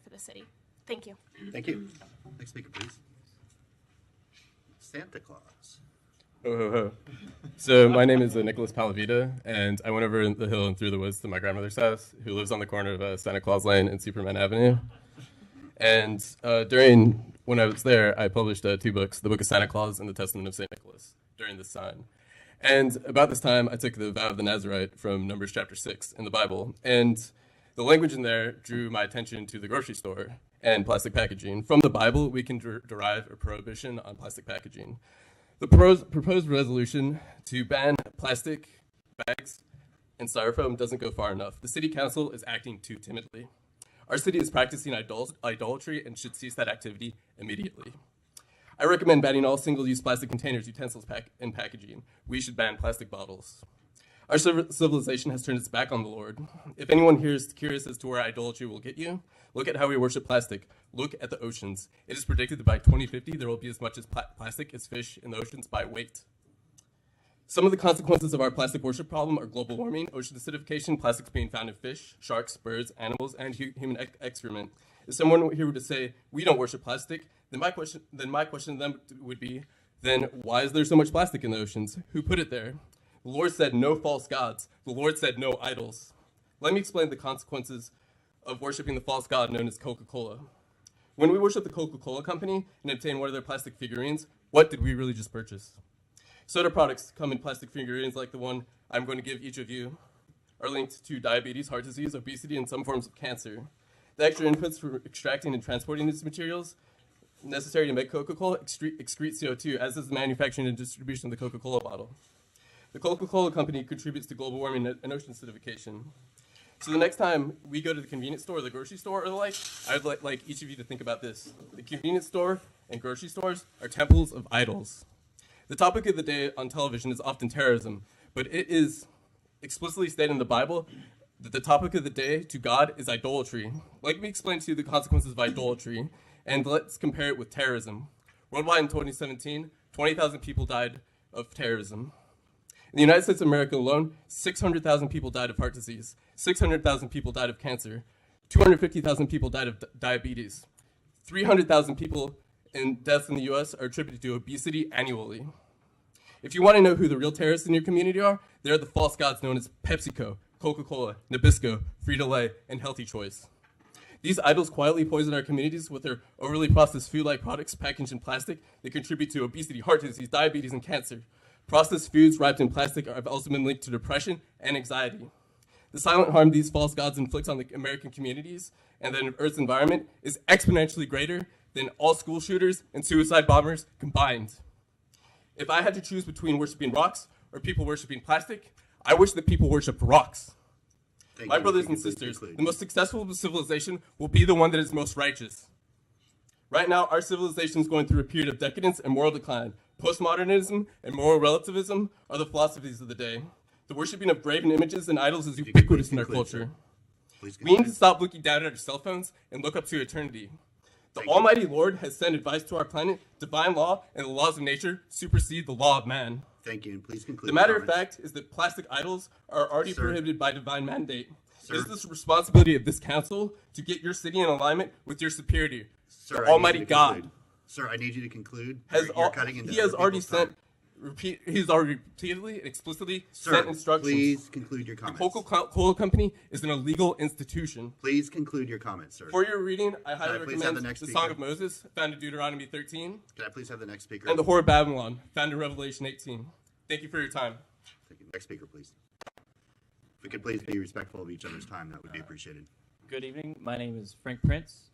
for the city. Thank you. Thank you. Next speaker, please. Santa Claus. Ho, ho, ho. So my name is Nicholas Palavita, and I went over the hill and through the woods to my grandmother's house, who lives on the corner of Santa Claus Lane and Superman Avenue. And during when I was there, I published 2 books, The Book of Santa Claus and The Testament of St. Nicholas, during this time. And about this time, I took the vow of the Nazarite from Numbers chapter 6 in the Bible. And the language in there drew my attention to the grocery store and plastic packaging. From the Bible, we can derive a prohibition on plastic packaging. The proposed resolution to ban plastic bags and styrofoam doesn't go far enough. The city council is acting too timidly. Our city is practicing idolatry and should cease that activity immediately. I recommend banning all single-use plastic containers, utensils, and packaging. We should ban plastic bottles. Our civilization has turned its back on the Lord. If anyone here is curious as to where idolatry will get you, look at how we worship plastic. Look at the oceans. It is predicted that by 2050, there will be as much as plastic as fish in the oceans by weight. Some of the consequences of our plastic worship problem are global warming, ocean acidification, plastics being found in fish, sharks, birds, animals, and human excrement. If someone here were to say, we don't worship plastic, then my question to them would be, then why is there so much plastic in the oceans? Who put it there? The Lord said no false gods. The Lord said no idols. Let me explain the consequences of worshiping the false god known as Coca-Cola. When we worship the Coca-Cola company and obtain one of their plastic figurines, what did we really just purchase? Soda products come in plastic figurines like the one I'm going to give each of you are linked to diabetes, heart disease, obesity, and some forms of cancer. The extra inputs for extracting and transporting these materials necessary to make Coca-Cola excrete CO2, as does the manufacturing and distribution of the Coca-Cola bottle. The Coca-Cola company contributes to global warming and ocean acidification. So the next time we go to the convenience store or the grocery store or the like, I'd like each of you to think about this. The convenience store and grocery stores are temples of idols. The topic of the day on television is often terrorism, but it is explicitly stated in the Bible that the topic of the day to God is idolatry. Let me explain to you the consequences of idolatry, and let's compare it with terrorism. Worldwide in 2017, 20,000 people died of terrorism. In the United States of America alone, 600,000 people died of heart disease, 600,000 people died of cancer, 250,000 people died of diabetes, 300,000 people in deaths in the U.S. are attributed to obesity annually. If you want to know who the real terrorists in your community are, they're the false gods known as PepsiCo, Coca-Cola, Nabisco, Frito-Lay, and Healthy Choice. These idols quietly poison our communities with their overly processed food-like products packaged in plastic that contribute to obesity, heart disease, diabetes, and cancer. Processed foods wrapped in plastic have also been linked to depression and anxiety. The silent harm these false gods inflict on the American communities and the Earth's environment is exponentially greater than all school shooters and suicide bombers combined. If I had to choose between worshiping rocks or people worshiping plastic, I wish that people worship rocks. My brothers and sisters, the most successful civilization will be the one that is most righteous. Right now, our civilization is going through a period of decadence and moral decline. Postmodernism and moral relativism are the philosophies of the day. The worshiping of graven images and idols is ubiquitous in our culture. We need to stop looking down at our cell phones and look up to eternity. The Almighty Lord has sent advice to our planet. Divine law and the laws of nature supersede the law of man. Thank you, and please conclude. The matter of fact is that plastic idols are already prohibited by divine mandate. It is the responsibility of this council to get your city in alignment with your superior, the Almighty God. Sir, I need you to conclude. He has already repeatedly and explicitly sent instructions. Please conclude your comments. The Coca-Cola Company is an illegal institution. Please conclude your comments, sir. For your reading, I highly recommend the Song of Moses, found in Deuteronomy 13. Can I please have the next speaker? And the Whore of Babylon, found in Revelation 18. Thank you for your time. Thank you. Next speaker, please. If we could please be respectful of each other's time, that would be appreciated. Good evening. My name is Frank Prince.